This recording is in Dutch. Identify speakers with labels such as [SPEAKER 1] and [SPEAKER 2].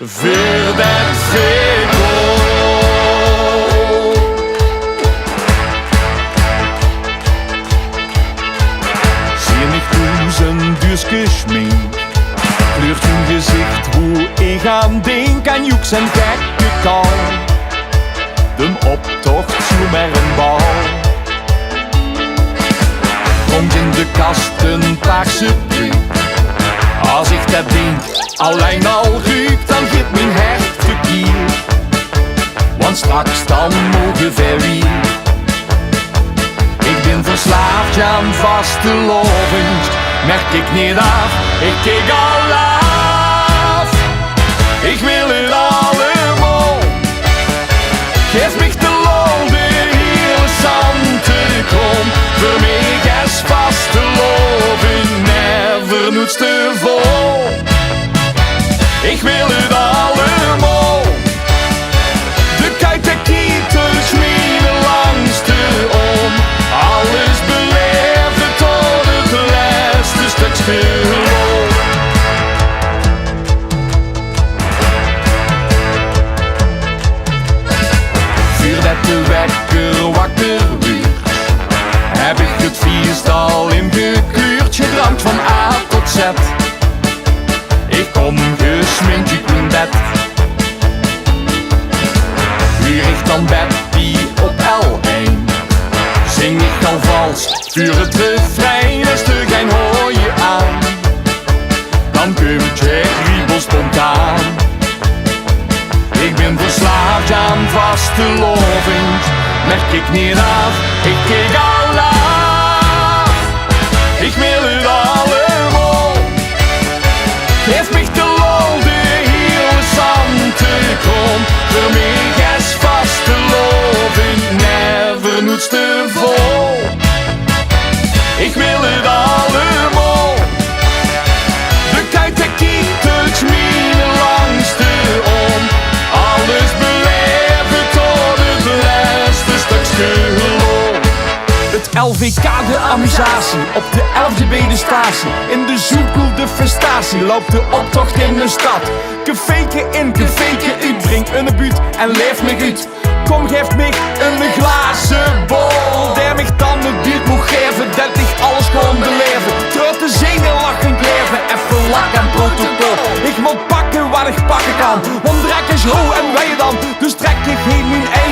[SPEAKER 1] voor dat veto. Zie niet hoe zijn duurske schmink kleurt hun gezicht hoe ik aan denk aan joek zijn gekke kal. De optocht zo met een bal. Komt in de kast een paarse pruik. Als ik dat denk, alleen al ruikt, dan geeft mijn hart verkeer. Want straks dan mogen we weer. Ik ben verslaafd aan Vastelaovend, merk ik niet af, ik kijk al af. Ik wil het allemaal, geef me de lol, de hele zand kom. Voor mij is Vastelaovend never nooit te vol. Ik wil het allemaal, de kijk de kietels mijn langste om. Alles beleven tot het laatste stukje lol. Voordat de wekker wakker wordt, heb ik het vierstal ingekleurd, gedrankt van A tot Z. Ik kom gesminkt uit mijn bed. U richt dan Betty op L1. Zing ik al vals, vuur het refrein, is er geen hooie aan. Dan komt je kriebel spontaan. Ik ben verslaafd aan Vastelaovend, merk ik niet af, ik kijk al af. Ik wil het allemaal, geef me de lol, de hele zand kom. Voor mij is Vastelaovend never nooit te vol. Ik wil het allemaal, de kijk de kietels mijn langste om. Alles beleven tot het laatste stukje lol. Het LVK de amusatie, op de 11e benestatie. In de zoekel de festatie, loopt de optocht in de stad. Caféke in, caféke uit, drink een buurt en leef me goed. Kom geef me een glazen bol, der mich dan het duurt moet geven, dat ik alles kon beleven. Trotte zingen, lachen, kleven, even lak en protocol. Ik moet pakken wat ik pakken kan, want drek is ho en wij dan, dus trek ik heen mijn eigen